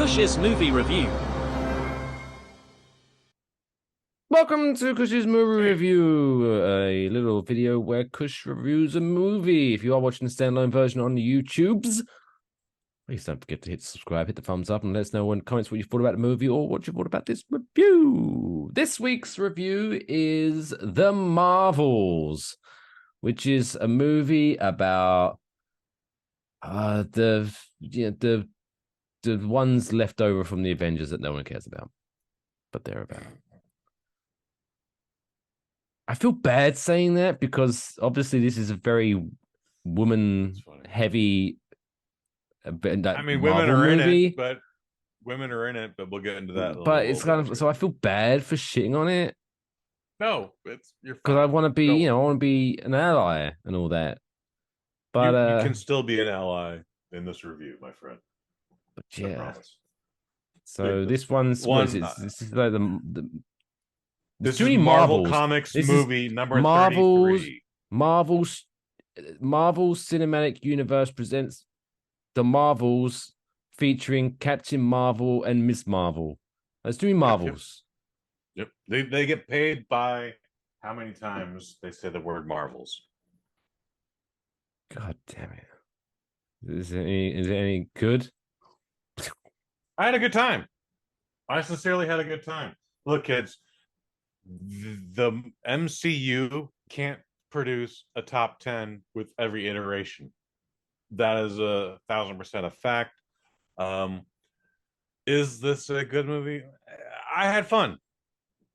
Kush's movie review. Welcome to Kush's movie Hey, review, a little video where Kush reviews a movie. If you are watching the standalone version on the YouTubes, please don't forget to hit subscribe, hit the thumbs up, and let us know in comments what you thought about the movie or what you thought about this review. This week's review is The Marvels, which is a movie about the ones left over from the Avengers that no one cares about, but they're about. I feel bad saying that because obviously this is a very woman heavy women Marvel are in movie. it, but we'll get into that. But it's kind of so I feel bad for shitting on it No, you're because I fine. want to be, Don't I worry. want to be an ally and all that. But You can still be an ally in this review, my friend. I yeah. promise. So this one's what is One. it? This is like the there's This too is many Marvel Marvels. Comics This is movie number Marvel's 33. Marvel's Marvel Cinematic Universe presents The Marvels featuring Captain Marvel and Miss Marvel. There's three Yep. Marvels. They get paid by how many times they say the word Marvels. God damn it. Is it any good? I had a good time. I sincerely had a good time. Look, kids, the MCU can't produce a top 10 with every iteration. That is 1,000% a fact. Um, is this a good movie? I had fun.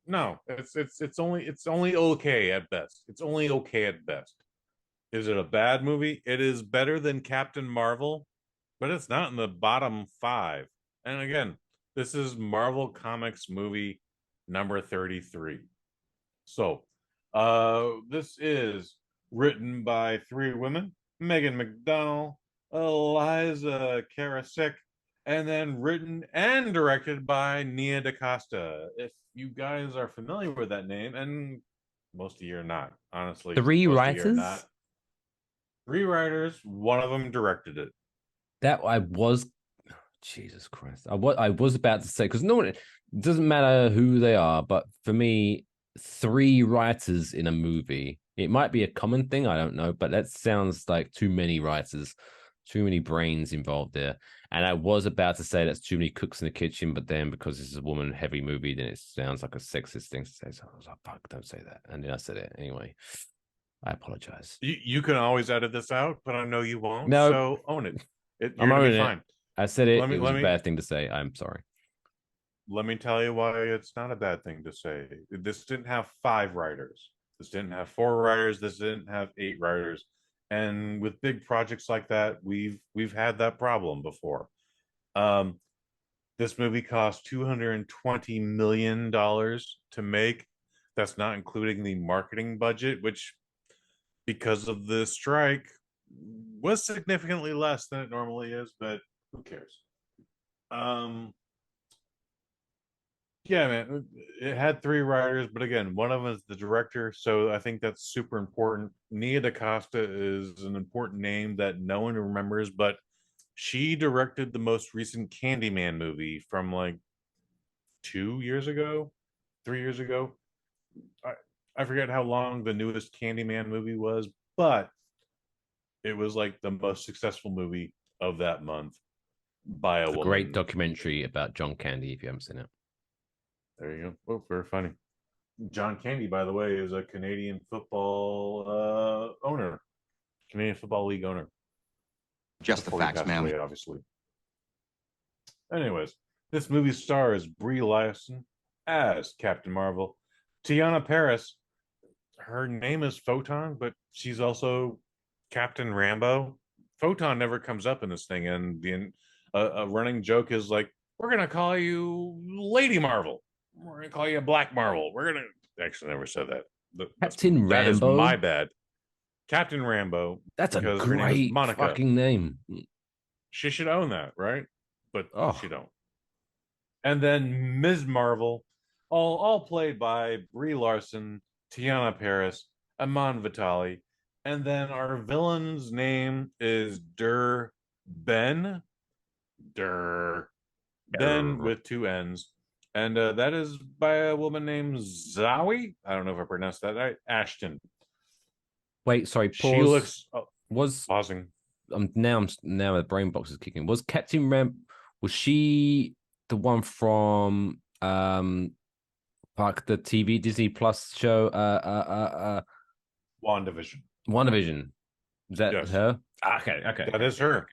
No, it's only okay at best. It's only okay at best. Is it a bad movie? It is better than Captain Marvel, but it's not in the bottom five. And again, this is Marvel Comics movie number 33. So, this is written by three women: Megan McDonnell, Eliza Karasik, and then written and directed by Nia DaCosta. If you guys are familiar with that name, and most of you are not, honestly, Three most of you are not. writers? Three writers, one of them directed it. That I was Jesus Christ. I was about to say because no one it doesn't matter who they are, but for me, three writers in a movie, it might be a common thing, I don't know, but that sounds like too many writers, too many brains involved there. And I was about to say that's too many cooks in the kitchen, but then because this is a woman heavy movie, then it sounds like a sexist thing to say. So I was like, fuck, don't say that. And then I said it anyway. I apologize. You can always edit this out, but I know you won't. No, So own it. You're I'm gonna be owning it. fine. I said it. Let me It was let a me bad thing to say. I'm sorry. let me tell you why it's not a bad thing to say. This didn't have five writers. This didn't have four writers. This didn't have eight writers. And with big projects like that, we've had that problem before. Um, this movie cost $220 million to make. That's not including the marketing budget, which, because of the strike, was significantly less than it normally is, but who cares? Um, yeah, man, it had three writers, but again, one of them is the director, so I think that's super important. Nia DaCosta is an important name that no one remembers, but she directed the most recent Candyman movie from like 2 years ago, 3 years ago. I, I forget how long the newest Candyman movie was, but it was like the most successful movie of that month by a It's a great woman. documentary about John Candy if you haven't seen it. There you go. Oh, very funny. John Candy, by the way, is a Canadian football owner, Canadian Football League owner. Just the Before he facts, passed ma'am. away, obviously. Anyways, this movie stars Brie Larson as Captain Marvel. Teyonah Parris, her name is Photon, but she's also Captain Rambo. Photon never comes up in this thing, and a running joke is like, "We're gonna call you Lady Marvel. We're gonna call you Black Marvel. We're gonna." Actually, never said that. Captain That is my Rambo. bad. Captain Rambo, That's a because her name is great Monica. fucking name. She should own that, right? But she Oh, don't. And then Ms. Marvel, all played by Brie Larson, Teyonah Parris, Iman Vitali, and then our villain's name is Ben. Der then with two N's. And that is by a woman named Zawe. I don't know if I pronounced that right. Ashton. Wait, sorry. She Pause. looks Was pausing. now the brain box is kicking. Was Captain Ram? Was she the one from like the TV Disney Plus show? WandaVision. WandaVision. Is that Yes. her? Okay. That is her.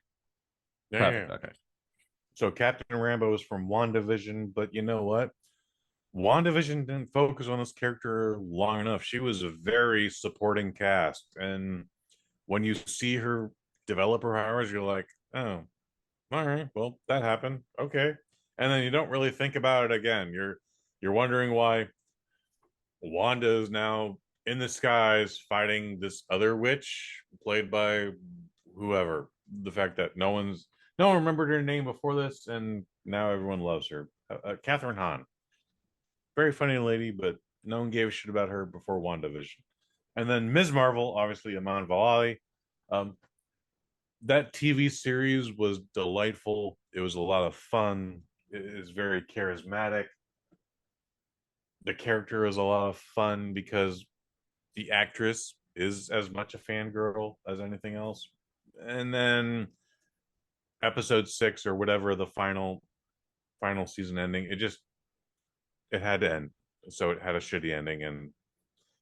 Yeah, Perfect. yeah. Okay. So Captain Rambo is from WandaVision, but you know what? WandaVision didn't focus on this character long enough. She was a very supporting cast. And when you see her develop her powers, you're like, oh, all right, well, that happened. Okay. And then you don't really think about it again. You're wondering why Wanda is now in the skies fighting this other witch played by whoever. The fact that no one remembered her name before this, and now everyone loves her. Catherine Hahn, very funny lady, but no one gave a shit about her before WandaVision. And then Ms. Marvel, obviously Iman Vellani. Um, that TV series was delightful. It was a lot of fun. It is very charismatic. The character is a lot of fun because the actress is as much a fangirl as anything else. And then episode 6 or whatever the final season ending, it had to end. So it had a shitty ending, and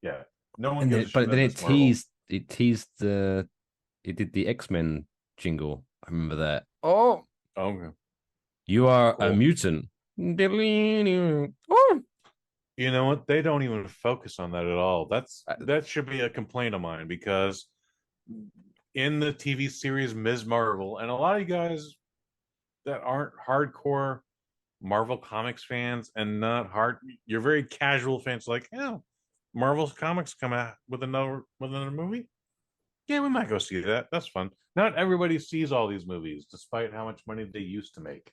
yeah, no one gives a shit But about then Miss Marvel. it did the X-Men jingle. I remember that. Oh, Okay, you are a cool. mutant. Oh. You know what? They don't even focus on that at all. That should be a complaint of mine, because in the TV series Ms. Marvel, and a lot of you guys that aren't hardcore Marvel Comics fans and you're very casual fans, like, yeah, Marvel's comics come out with another movie. Yeah, we might go see that. That's fun. Not everybody sees all these movies, despite how much money they used to make.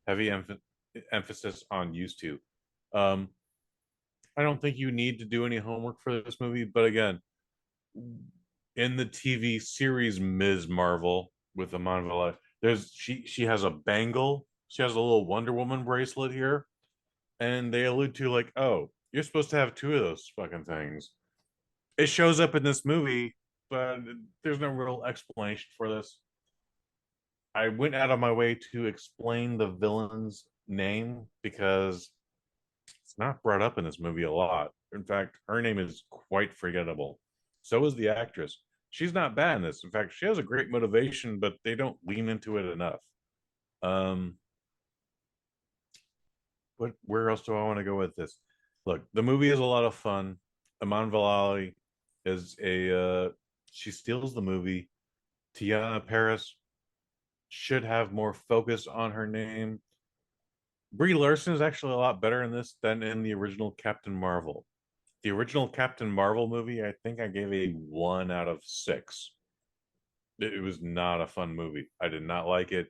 Heavy emphasis on used to. Um, I don't think you need to do any homework for this movie, but again, in the TV series Ms. Marvel with Iman Vellani, she has a bangle. She has a little Wonder Woman bracelet here, and they allude to, like, oh, you're supposed to have two of those fucking things. It shows up in this movie, but there's no real explanation for this. I went out of my way to explain the villain's name because it's not brought up in this movie a lot. In fact, her name is quite forgettable. So is the actress. She's not bad in this. In fact, she has a great motivation, but they don't lean into it enough. Um, where else do I want to go with this? Look, the movie is a lot of fun. Iman Vellani is she steals the movie. Teyonah Parris should have more focus on her name. Brie Larson is actually a lot better in this than in the original Captain Marvel. The original Captain Marvel movie, I think I gave a 1 out of 6. It was not a fun movie. I did not like it.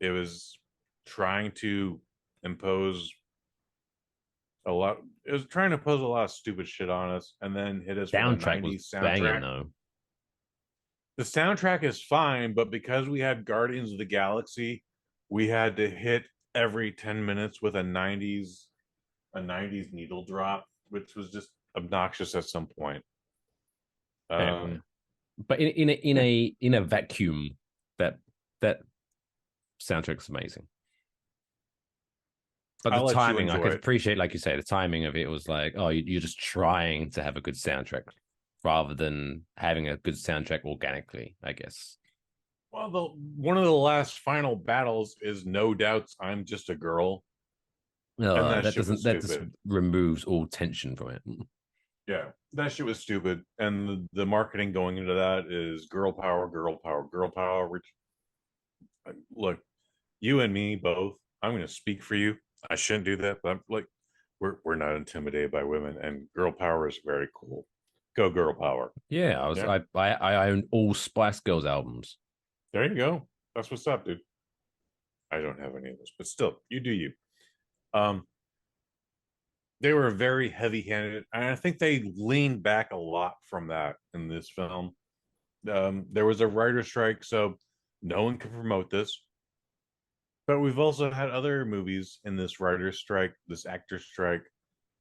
It was trying to impose a lot. It was trying to impose a lot of stupid shit on us, and then hit us with a Soundtrack was 90s soundtrack. banging though. The soundtrack is fine, but because we had Guardians of the Galaxy, we had to hit every 10 minutes with a 90s needle drop, which was just obnoxious at some point. But in a vacuum, that soundtrack's amazing. But the timing, I could appreciate, like you say, the timing of it was like, oh, you're just trying to have a good soundtrack rather than having a good soundtrack organically, I guess. Well, one of the last final battles is No Doubt's "I'm Just a Girl." And that just removes all tension from it. Yeah, that shit was stupid. And the marketing going into that is girl power, girl power, girl power. Look, you and me both. I'm going to speak for you. I shouldn't do that, but I'm like, we're not intimidated by women, and girl power is very cool. Go girl power. Yeah, I own all Spice Girls albums. There you go. That's what's up, dude. I don't have any of those, but still, you do you. They were very heavy-handed, and I think they leaned back a lot from that in this film. There was a writer strike, so no one could promote this. But we've also had other movies in this writer's strike, this actor strike,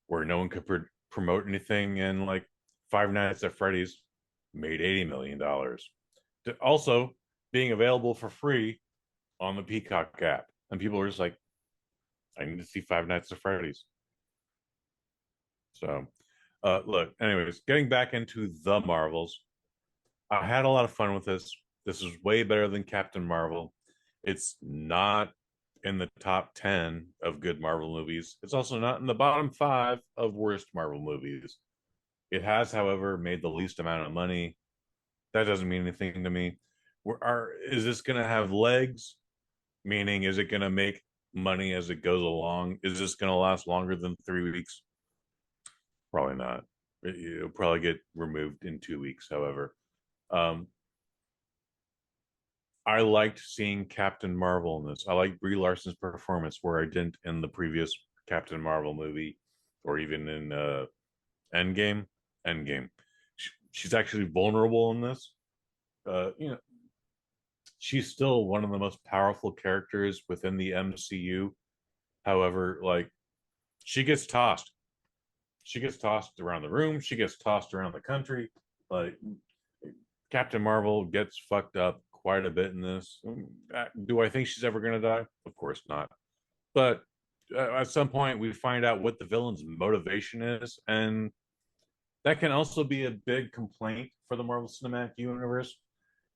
where no one could promote anything, and like Five Nights at Freddy's made $80 million. Also being available for free on the Peacock app, and people are just like, I need to see Five Nights at Freddy's. So, look, anyways, getting back into the Marvels, I had a lot of fun with this. This is way better than Captain Marvel. It's not in the top 10 of good Marvel movies. It's also not in the bottom 5 of worst Marvel movies. It has, however, made the least amount of money. That doesn't mean anything to me. Is this going to have legs? Meaning, is it going to make money as it goes along? Is this going to last longer than 3 weeks? Probably not. It'll probably get removed in 2 weeks, however. I liked seeing Captain Marvel in this. I like Brie Larson's performance where I didn't in the previous Captain Marvel movie or even in Endgame. Endgame. She's actually vulnerable in this. She's still one of the most powerful characters within the MCU. However, like, she gets tossed. She gets tossed around the room. She gets tossed around the country. Like, Captain Marvel gets fucked up quite a bit in this. Do I think she's ever going to die? Of course not. But at some point, we find out what the villain's motivation is. And that can also be a big complaint for the Marvel Cinematic Universe.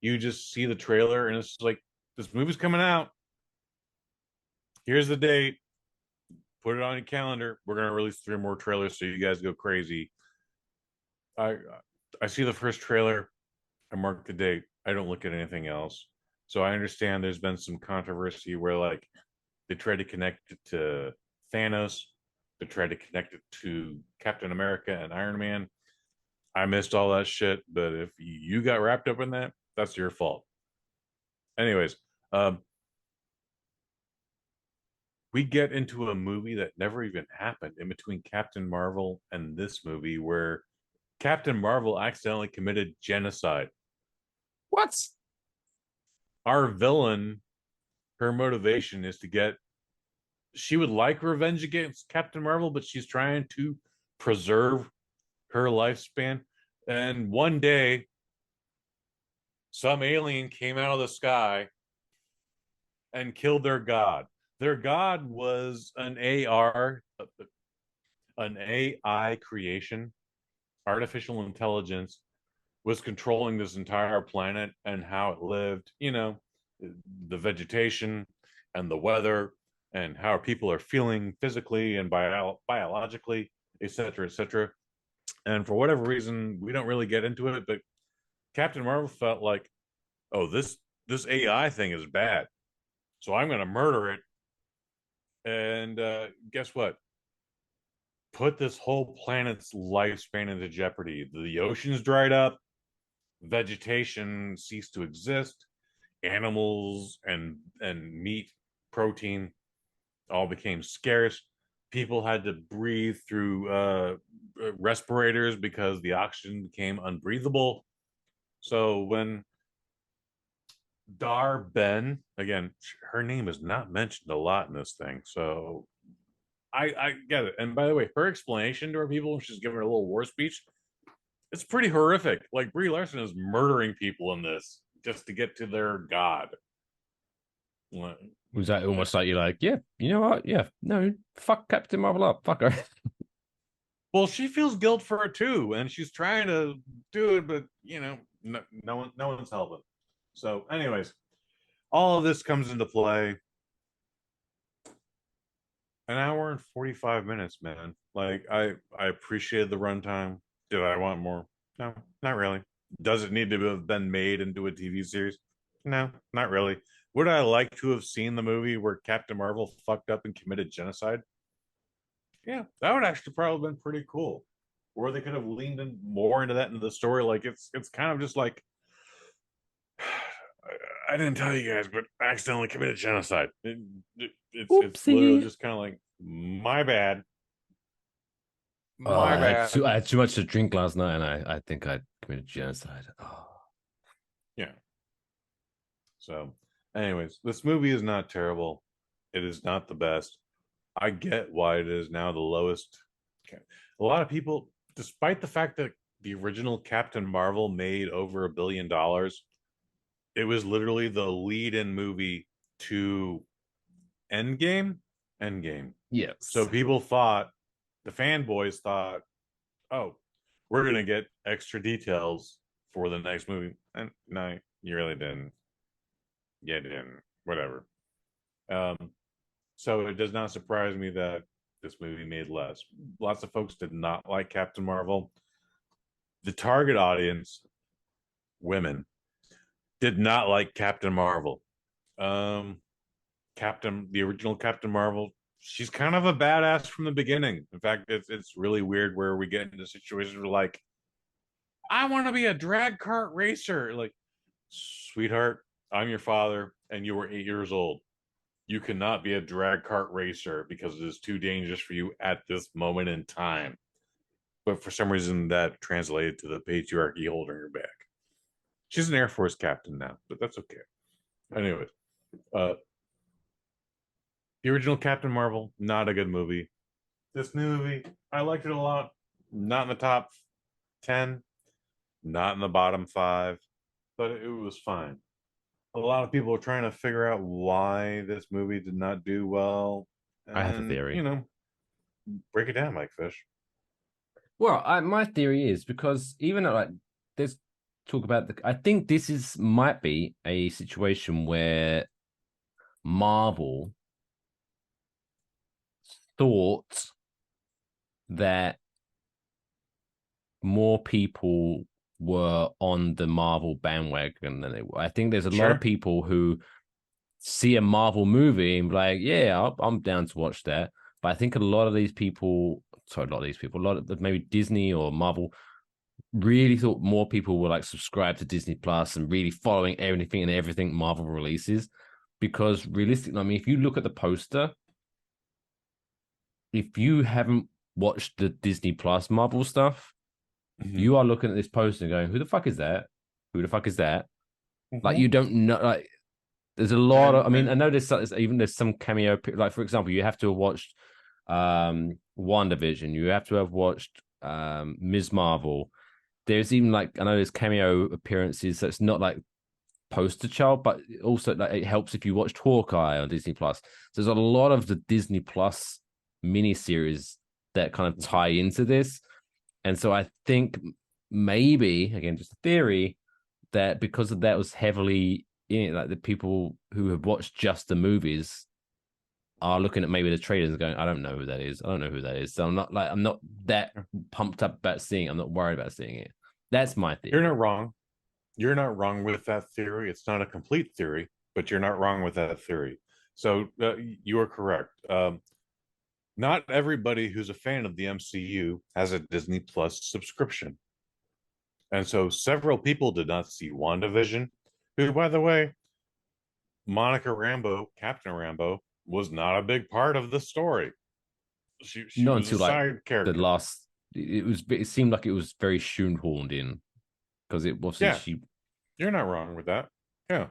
You just see the trailer and it's like, this movie's coming out. Here's the date. Put it on your calendar. We're going to release 3 more trailers so you guys go crazy. I see the first trailer. I mark the date. I don't look at anything else. So I understand there's been some controversy where, like, they tried to connect it to Thanos. They tried to connect it to Captain America and Iron Man. I missed all that shit, but if you got wrapped up in that, that's your fault. Anyways, we get into a movie that never even happened in between Captain Marvel and this movie, where Captain Marvel accidentally committed genocide. What? Our villain, her motivation is to get, she would like revenge against Captain Marvel, but she's trying to preserve her lifespan. And one day, some alien came out of the sky and killed their god. Their god was an AI creation, artificial intelligence, was controlling this entire planet and how it lived, the vegetation and the weather and how people are feeling physically and biologically, etc., etc. And for whatever reason, we don't really get into it, but Captain Marvel felt like, oh, this AI thing is bad, so I'm going to murder it. And guess what? Put this whole planet's lifespan into jeopardy. The oceans dried up, vegetation ceased to exist, animals and meat, protein all became scarce. People had to breathe through respirators because the oxygen became unbreathable. So when Dar Ben, again, her name is not mentioned a lot in this thing, so I get it. And by the way, her explanation to her people when she's giving her little war speech, it's pretty horrific. Like, Brie Larson is murdering people in this just to get to their god. Was that almost like you're like, yeah, you know what? Yeah, no, fuck Captain Marvel up. Fuck her. Well, she feels guilt for it too, and she's trying to do it, but no one's helping. So, anyways, all of this comes into play. An hour and 45 minutes, man. Like, I appreciated the runtime. Did I want more? No, not really. Does it need to have been made into a TV series? No, not really. Would I like to have seen the movie where Captain Marvel fucked up and committed genocide? Yeah, that would actually probably been pretty cool. Or they could have leaned in more into that into the story. Like, it's kind of just like, I didn't tell you guys, but I accidentally committed genocide. It's literally just kind of like, my bad. My bad. I had too much to drink last night, and I think I committed genocide. Oh. Yeah. So, anyways, this movie is not terrible. It is not the best. I get why it is now the lowest. A lot of people, despite the fact that the original Captain Marvel made over $1 billion, it was literally the lead-in movie to Endgame. Endgame. Yes. So people thought, the fanboys thought, oh, we're gonna get extra details for the next movie, and no, you really didn't. You didn't. Whatever. So it does not surprise me that this movie made less. Lots of folks did not like Captain Marvel. The target audience, women, did not like Captain Marvel. The original Captain Marvel, she's kind of a badass from the beginning. In fact, it's really weird where we get into situations where like, I want to be a drag cart racer. Like, sweetheart, I'm your father, and you were 8 years old. You cannot be a drag cart racer because it is too dangerous for you at this moment in time. But for some reason, that translated to the patriarchy holding her back. She's an Air Force captain now, but that's okay. Anyways, the original Captain Marvel, not a good movie. This new movie, I liked it a lot. Not in the top 10, not in the bottom 5, but it was fine. A lot of people are trying to figure out why this movie did not do well. And, I have a theory. Break it down, Mike Fish. Well, my theory is because even though like there's talk about I think this might be a situation where Marvel thought that more people were on the Marvel bandwagon than they were. I think there's a lot of people who see a Marvel movie and be like, yeah, I'm down to watch that. But I think a lot of maybe Disney or Marvel really thought more people were like subscribed to Disney Plus and really following anything and everything Marvel releases. Because realistically, I mean, if you look at the poster, if you haven't watched the Disney Plus Marvel stuff, you are looking at this poster and going, who the fuck is that? Who the fuck is that? Like, you don't know, like, there's a lot of, I mean, I know there's some cameo, like, for example, you have to have watched WandaVision, you have to have watched Ms. Marvel. There's even like, I know there's cameo appearances, so it's not like poster child, but also like, it helps if you watched Hawkeye on Disney Plus. So there's a lot of the Disney Plus miniseries that kind of tie into this. And so I think maybe, again, just a theory, that because of that was heavily in it, like the people who have watched just the movies are looking at maybe the trailers and going, I don't know who that is. I don't know who that is. So I'm not that pumped up about seeing it. I'm not worried about seeing it. That's my theory. You're not wrong. You're not wrong with that theory. It's not a complete theory, but you're not wrong with that theory. So you are correct. Not everybody who's a fan of the MCU has a Disney Plus subscription. And so several people did not see WandaVision, who, by the way, Monica Rambeau, Captain Rambeau, was not a big part of the story. She not was until a like side character. the last, it seemed like it was very shoehorned in because it wasn't. You're not wrong with that. Yeah.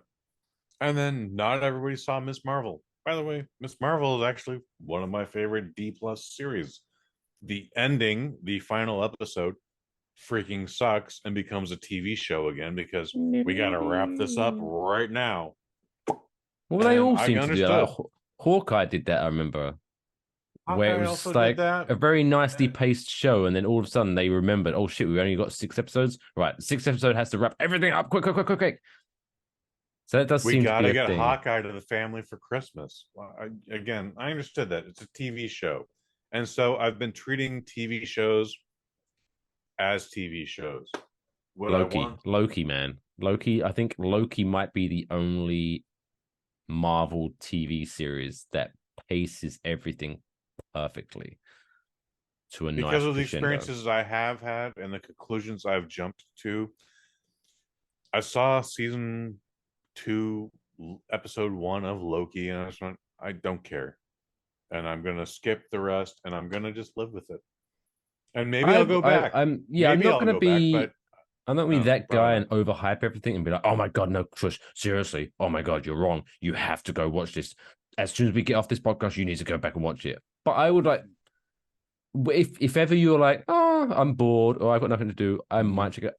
And then not everybody saw Miss Marvel. By the way, Miss Marvel is actually one of my favorite D+ series. The ending, the final episode, freaking sucks and becomes a TV show again because we got to wrap this up right now. Well, they all seem to do that. Like, Hawkeye did that, I remember. Where it was like a very nicely paced show, and then all of a sudden they remembered, oh shit, we've only got 6 episodes. Right, 6 episodes has to wrap everything up quick. So that does seem to be a thing. We gotta get Hawkeye to the family for Christmas. I understood that. It's a TV show. And so I've been treating TV shows as TV shows. Loki, man. I think Loki might be the only Marvel TV series that paces everything perfectly to a nice because of the experiences I have had and the conclusions I've jumped to. I saw season 2, episode 1 of Loki, and I just went, I don't care, and I'm gonna skip the rest, and I'm gonna just live with it. And maybe I'll go back. I'm not gonna be. I'm not gonna be that guy and overhype everything and be like, oh my god, no, Kush, seriously, oh my god, you're wrong. You have to go watch this. as soon as we get off this podcast, you need to go back and watch it. But I would like, if ever you're like, oh, I'm bored or I've got nothing to do, I might check it.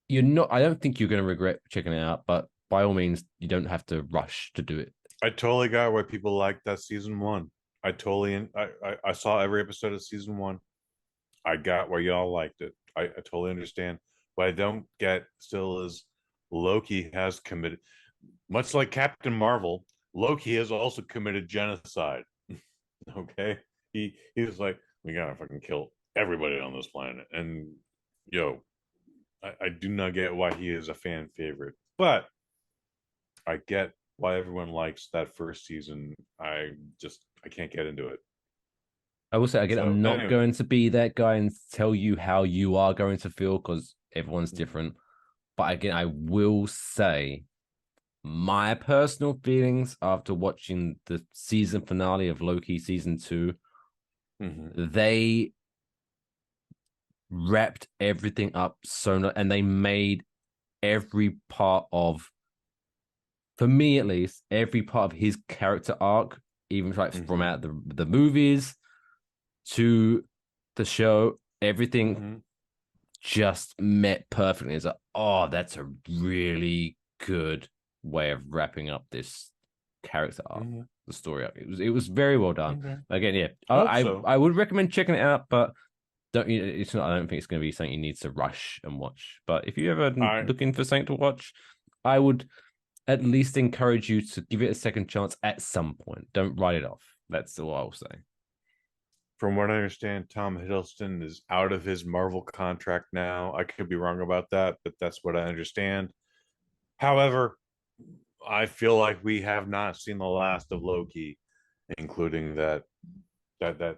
You're not. I don't think you're going to regret checking it out. But by all means, you don't have to rush to do it. I totally got why people like that season 1. I saw every episode of season 1. I got why y'all liked it. I totally understand. What I don't get still is Loki has committed, much like Captain Marvel, Loki has also committed genocide. Okay? He was like, we gotta fucking kill everybody on this planet. And I do not get why he is a fan favorite. But I get why everyone likes that first season. I can't get into it. I will say again, So, I'm not anyway. going to be that guy and tell you how you are going to feel because everyone's different. But again, I will say my personal feelings after watching the season finale of Loki season 2, they wrapped everything up and they made every part of, for me at least, every part of his character arc, even like from out the movies to the show, everything just met perfectly. It's like, oh, that's a really good way of wrapping up this character arc, the story arc. It was very well done. Again, yeah, I would recommend checking it out, but it's not. I don't think it's going to be something you need to rush and watch. But if you're ever looking for something to watch, I would at least encourage you to give it a second chance at some point. Don't write it off. That's all I'll say. From what I understand, Tom Hiddleston is out of his Marvel contract now. I could be wrong about that, but that's what I understand. However, I feel like we have not seen the last of Loki, including that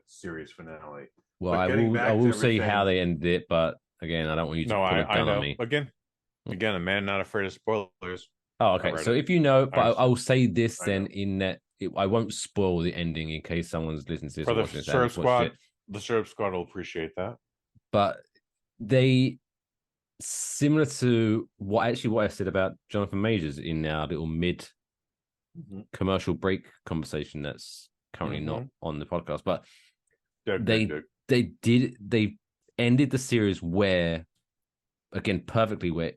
series finale. Well, I will say how they ended it, but again, I don't want you to pull a gun on me. Again, a man not afraid of spoilers. Oh, okay. So if you know, but I will say this then, in that I won't spoil the ending in case someone's listening to this. For the Serb Squad, the Serb Squad will appreciate that. But they, similar to what I said about Jonathan Majors in our little mid commercial break conversation that's currently not on the podcast, but they ended the series where, again, perfectly, where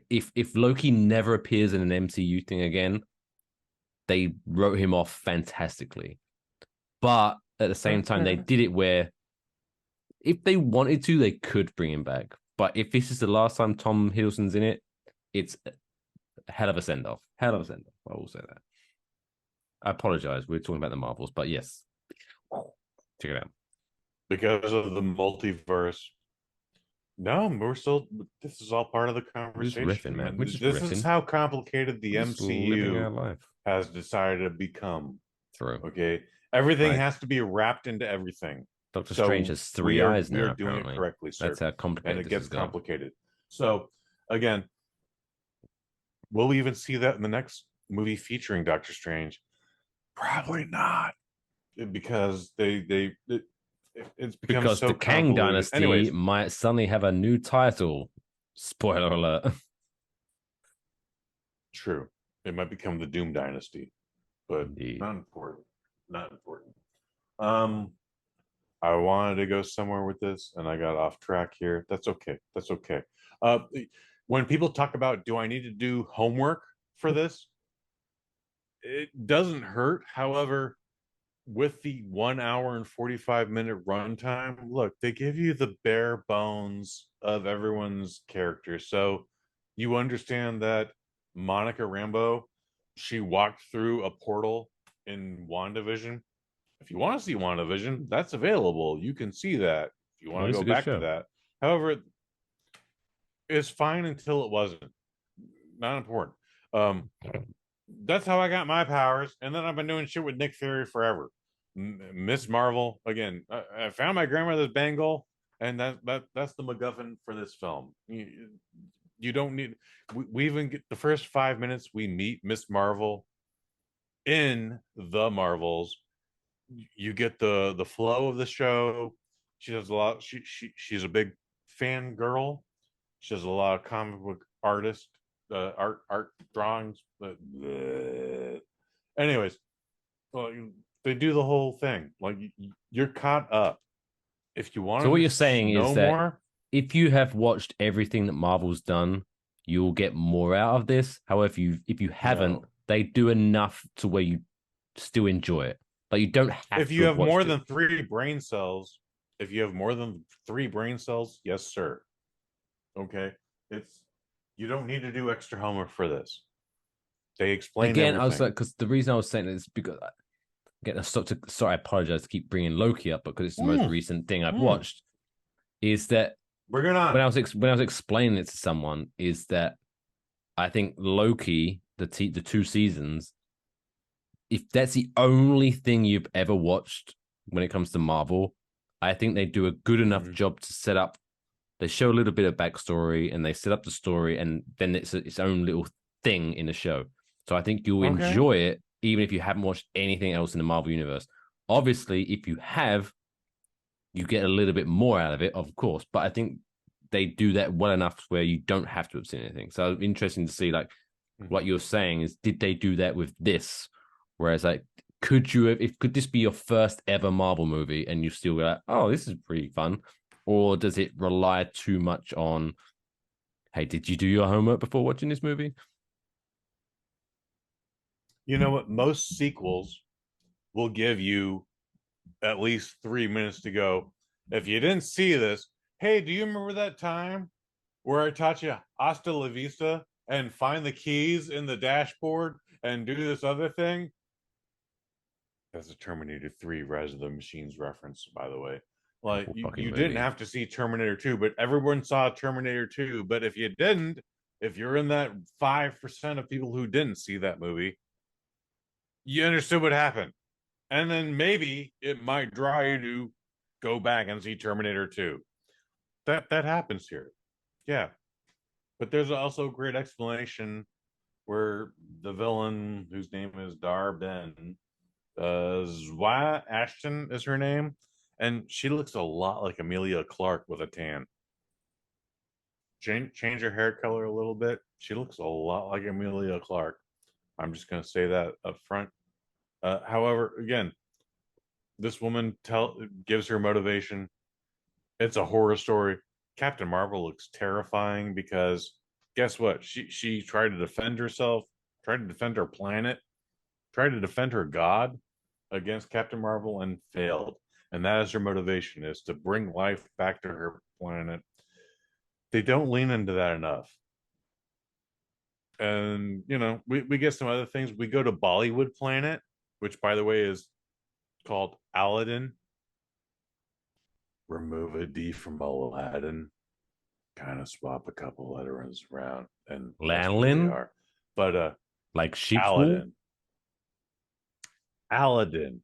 if Loki never appears in an MCU thing again, they wrote him off fantastically. But at the same time, they did it where if they wanted to, they could bring him back. But if this is the last time Tom Hiddleston's in it, it's a hell of a send-off. Hell of a send-off. I will say that. I apologize. We're talking about the Marvels, but yes. Check it out. Because of the multiverse. No, we're still. This is all part of the conversation, riffing, man. This is how complicated the MCU has decided to become. True. Okay, everything has to be wrapped into everything. Doctor Strange has 3 eyes now. We're doing it correctly, sir. That's how complicated. And it gets complicated. So, again, will we even see that in the next movie featuring Doctor Strange? Probably not, because it's become because so the Kang Dynasty might might suddenly have a new title. Spoiler alert. True. It might become the Doom Dynasty, but Indeed. Not important. Not important. I wanted to go somewhere with this and I got off track here. That's okay. That's okay. When people talk about, do I need to do homework for this? It doesn't hurt. However, with the 1 hour and 45-minute runtime, look, they give you the bare bones of everyone's character. So you understand that Monica Rambeau, she walked through a portal in WandaVision. If you want to see WandaVision, that's available. You can see that. If you want to go back to that. However, it's fine until it wasn't. Not important. That's how I got my powers. And then I've been doing shit with Nick Fury forever. Miss Marvel, again, I found my grandmother's bangle, and that's the MacGuffin for this film. You don't need. We even get the first 5 minutes. We meet Miss Marvel in the Marvels. You get the flow of the show. She does a lot. She's a big fan girl. She does a lot of comic book art drawings, Anyways, well, they do the whole thing. Like you're caught up. If you So want what to you're saying is know that more, if you have watched everything that Marvel's done, you'll get more out of this. However, if you haven't, no. they do enough to where you still enjoy it. Like you don't have If to you have have more watched it. than three brain cells, if you have more than three brain cells, yes, sir. Okay, it's you don't need to do extra homework for this. They explain Again, I was everything. like, because the reason I was saying it is because again, sorry, I apologize to keep bringing Loki up, because it's the most Mm, recent thing I've mm. watched. Is that Bring it when on. when I was explaining it to someone, is that I think Loki, the 2 seasons, if that's the only thing you've ever watched when it comes to Marvel, I think they do a good enough Mhm. job to set up. They show a little bit of backstory and they set up the story, and then it's its own little thing in the show. So I think you'll Okay. enjoy it even if you haven't watched anything else in the Marvel universe. Obviously, if you have, you get a little bit more out of it, of course. But I think they do that well enough where you don't have to have seen anything. So interesting to see, like, what Mhm. you're saying is, did they do that with this? Whereas, like, could you have, if could this be your first ever Marvel movie and you still go like, oh, this is pretty fun? Or does it rely too much on, hey, did you do your homework before watching this movie? You know what? Most sequels will give you at least 3 minutes to go. If you didn't see this, hey, do you remember that time where I taught you hasta la vista and find the keys in the dashboard and do this other thing? That's a Terminator 3 Rise of the Machines reference, by the way. Like, Awful fucking you didn't movie. have to see Terminator 2, but everyone saw Terminator 2. But if you didn't, if you're in that 5% of people who didn't see that movie, you understood what happened. And then maybe it might draw you to go back and see Terminator 2. That happens here. Yeah. But there's also a great explanation where the villain, whose name is Darben, Zawe Ashton is her name, and she looks a lot like Amelia Clark with a tan. Change her hair color a little bit. She looks a lot like Amelia Clark. I'm just going to say that up front. However, again, this woman gives her motivation. It's a horror story. Captain Marvel looks terrifying because guess what? She tried to defend herself, tried to defend her planet, tried to defend her god against Captain Marvel and failed. And that is her motivation, is to bring life back to her planet. They don't lean into that enough. And we get some other things. We go to Bollywood Planet, which by the way is called Aladdin. Remove a D from Aladdin, kind of swap a couple letters around, and that's where we Lanolin? are. But Like sheep's wool? Aladdin. Aladdin.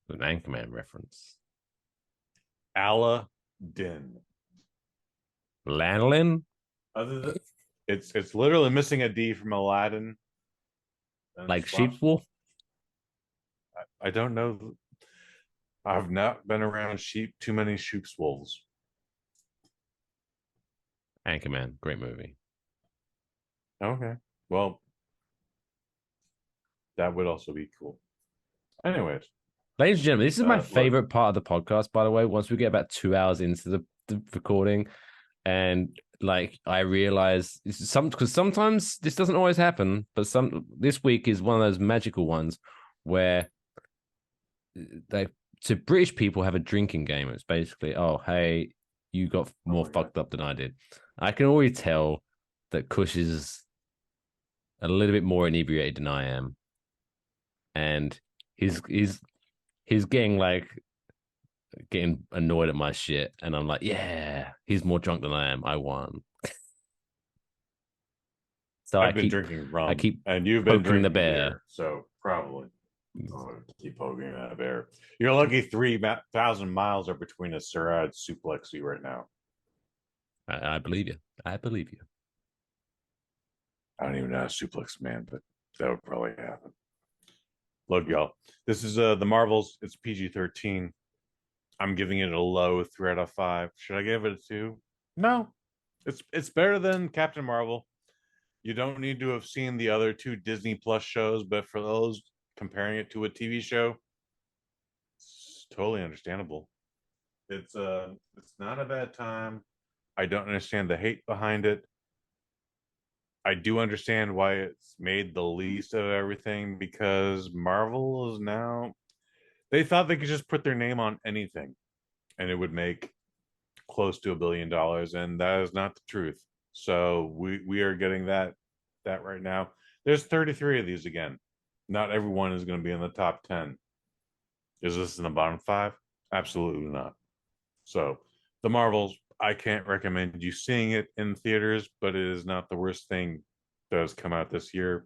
An Anchorman reference. Aladdin. Lanolin? Other than it's literally missing a D from Aladdin. And Like sheep's wool? I don't know. I've not been around too many sheep's wolves. Anchorman, great movie. Okay. Well, that would also be cool. Anyways, Ladies and gentlemen, this is my look, favorite part of the podcast, by the way. Once we get about 2 hours into the recording, and like I realize because sometimes this doesn't always happen, but this week is one of those magical ones where they to British people have a drinking game. It's basically, oh hey, you got more fucked up than I did. I can already tell that Kush is a little bit more inebriated than I am, and he's getting annoyed at my shit, and I'm like, yeah, he's more drunk than I am. I won. So I've been drinking I rum, keep and you've been poking the drinking bear. beer, so probably keep poking that bear. You're lucky 3,000 miles are between us, sir. I'd suplex you right now. I believe you. I believe you. I don't even know how to suplex man, but that would probably happen. Look, y'all, this is the Marvels. It's PG-13. I'm giving it a low 3 out of 5. Should I give it a 2? No. It's better than Captain Marvel. You don't need to have seen the other two Disney Plus shows, but for those comparing it to a TV show, it's totally understandable. It's not a bad time. I don't understand the hate behind it. I do understand why it's made the least of everything because Marvel is now they thought they could just put their name on anything and it would make close to $1 billion, and that is not the truth. So we are getting that right now. There's 33 of these again. Not everyone is going to be in the top 10. Is this in the bottom 5? Absolutely not. So the Marvels, I can't recommend you seeing it in theaters, but it is not the worst thing that has come out this year.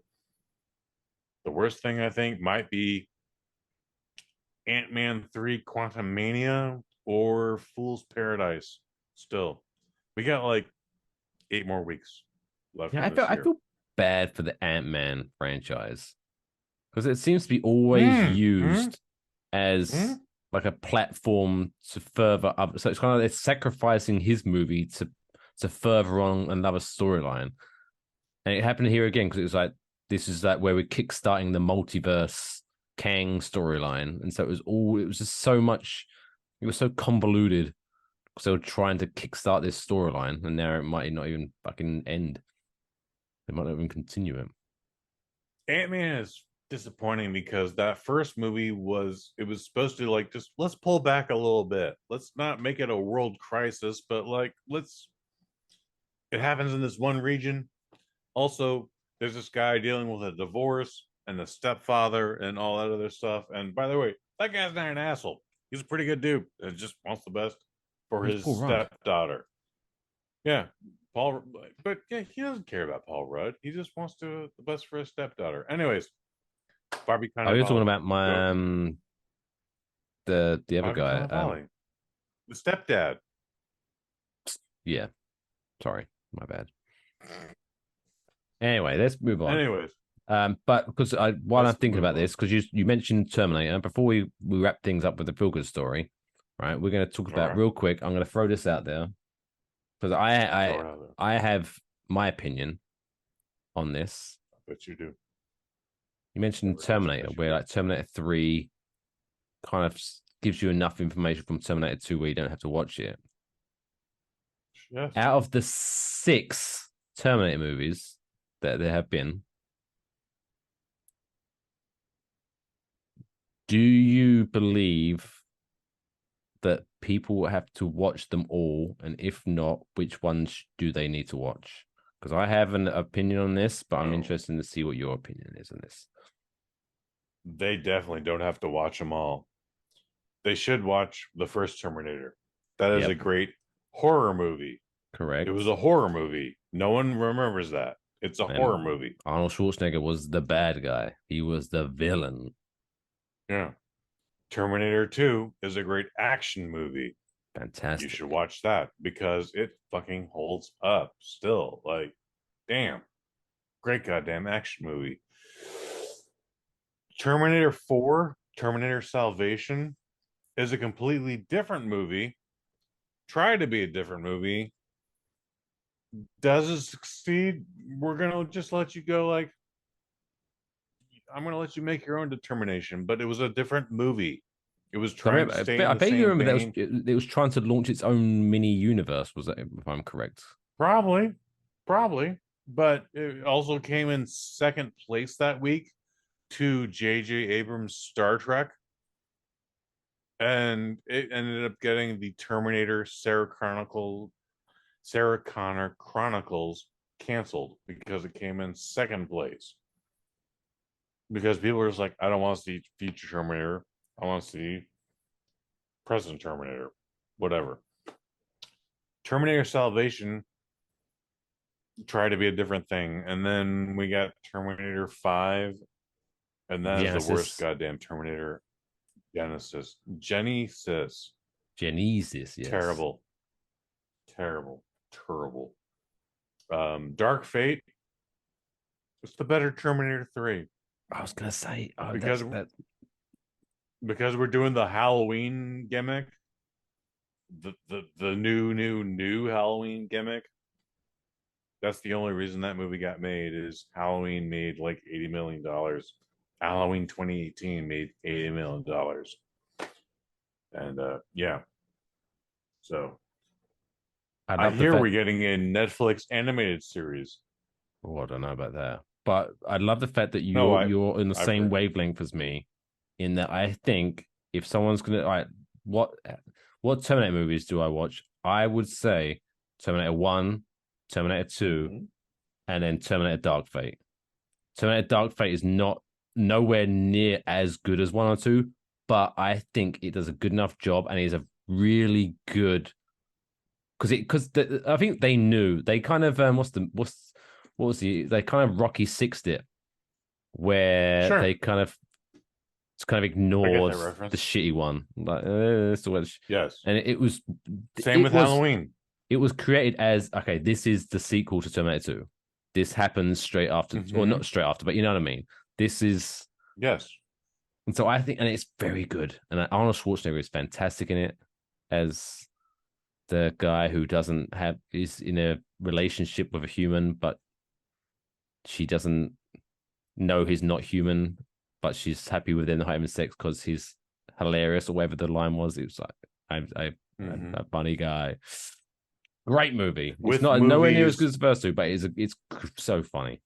The worst thing I think might be Ant-Man 3 Quantumania or Fool's Paradise. Still, we got like 8 more weeks left Yeah, in this I year. feel bad for the Ant-Man franchise because it seems to be always Mm, mm, used as mm. like a platform to further up. So it's kind of it's sacrificing his movie to further on another storyline. And it happened here again because it was like this is like where we're kickstarting the multiverse Kang storyline, and so it was just so much. It was so convoluted because they were trying to kickstart this storyline, and now it might not even fucking end. They might not even continue it. Ant-Man is disappointing because that first movie was supposed to like just let's pull back a little bit. Let's not make it a world crisis, but like let's it happens in this one region. Also, there's this guy dealing with a divorce and the stepfather and all that other stuff. And by the way, that guy's not an asshole. He's a pretty good dude and just wants the best for Who's his Paul Rudd? stepdaughter. Yeah, Paul, but yeah, he doesn't care about Paul Rudd. He just wants to the best for his stepdaughter. Anyways, Barbie Oh, you're talking Cannavale. about Go my the other Barbie guy. Cannavale. The stepdad. Yeah, sorry, my bad. Anyway, let's move on. Anyways, But because while I'm let's thinking move about on. this, because you mentioned Terminator, before we wrap things up with the feel good story, right? We're going to talk All about right. real quick. I'm going to throw this out there because Throw it out there. I have my opinion on this. I bet you do. You mentioned Never hurts. I Terminator, bet you where do. like Terminator 3 kind of gives you enough information from Terminator 2 where you don't have to watch it. Yes. Out of the 6 Terminator movies that there have been, do you believe that people have to watch them all? And if not, which ones do they need to watch? Because I have an opinion on this, but I'm Oh, interested to see what your opinion is on this. they definitely don't have to watch them all. They should watch the first Terminator. That is a Yep, great horror movie. It was correct. a horror movie. No one remembers that. It's a horror And movie. Arnold Schwarzenegger was the bad guy. He was the villain. Yeah. Terminator 2 is a great action movie. You should Fantastic. watch that because it fucking holds up still. Like, damn. Great goddamn action movie. Terminator 4, Terminator Salvation, is a completely different movie. Try to be a different movie. Does it succeed? We're gonna just let you go. Like, I'm gonna let you make your own determination. But it was a different movie. It was So trying to stay in I the bet you same remember that vein. it was trying to launch its own mini universe. Was that if I'm correct? Probably, probably. But it also came in second place that week to J.J. Abrams' Star Trek, and it ended up getting the Terminator Sarah Connor Chronicles canceled because it came in second place. Because people are just like, I don't want to see future Terminator. I want to see present Terminator. Whatever. Terminator Salvation tried to be a different thing. And then we got Terminator 5. And that is the worst Genesis. goddamn Terminator Genesis. Genesis, yes. Terrible. Terrible. Terrible. Dark Fate. It's the better Terminator 3. I was gonna say, oh, Because that because we're doing the Halloween gimmick, the new Halloween gimmick. That's the only reason that movie got made is Halloween made like $80 million. Halloween 2018 made $80 million. And yeah. So I love the hear fact. we're getting a Netflix animated series. Oh, I don't know about that, but I love the fact that No, you're in the I've same heard. wavelength as me. In that, I think if someone's gonna, all right, what Terminator movies do I watch? I would say Terminator 1, Terminator 2, Mhm. and then Terminator Dark Fate. Terminator Dark Fate is not nowhere near as good as 1 or 2, but I think it does a good enough job and is a really good because I think they knew they kind of what was they kind of Rocky Sixed it where Sure. they kind of I get ignored that the reference. shitty one like Yes. and Same it with was Halloween. it was created as okay, this is the sequel to Terminator 2. This happens straight after, or Hmm. not straight after, but you know what I mean. This is, Yes. and so I think, and it's very good. And Arnold Schwarzenegger is fantastic in it as the guy who doesn't have is in a relationship with a human, but she doesn't know he's not human, but she's happy with him having sex because he's hilarious or whatever the line was. It was like I'm Hmm. a funny guy. Great movie. It's With not nowhere near as good movies, as the first two, but it's so funny.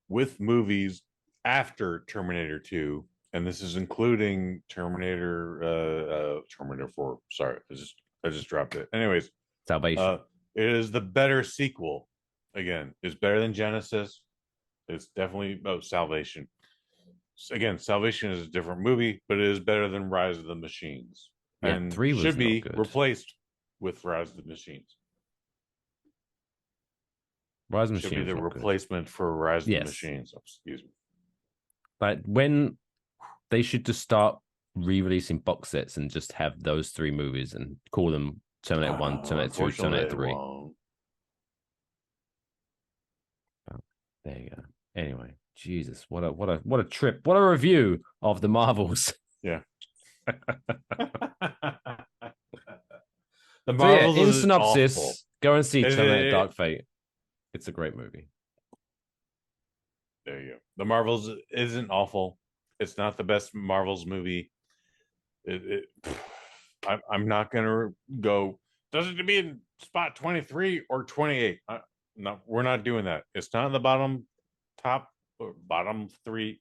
with movies after Terminator 2, and this is including Terminator 4. Sorry, I just dropped it. Anyways, Salvation. uh it is the better sequel. Again, it's better than Genesis. It's definitely about Salvation. Again, Salvation is a different movie, but it is better than Rise of the Machines Yeah, and 3 was should not be good. replaced with Rise of the Machines. Rise of the Should be Machine was the not good. replacement for Rise of the Yes, Machines. Excuse me. like when they should just start re-releasing box sets and just have those 3 movies and call them Terminator 1, Terminator 2, Unfortunately, Terminator they 3. won't. Oh, there you go. Anyway, Jesus, what a trip. What a review of the Marvels. Yeah. The So yeah, Marvels in is awful. synopsis, go and see Terminator It- Dark Fate. It's a great movie. there you go. The Marvels isn't awful. It's not the best Marvels movie. I'm not gonna go. Does it to be in spot 23 or 28? No, we're not doing that. It's not in the top or bottom three.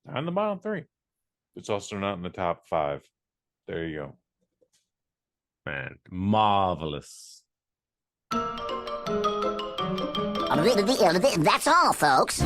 Not in the bottom three. It's also not in the top 5. There you go. Man, marvelous. That's all, folks.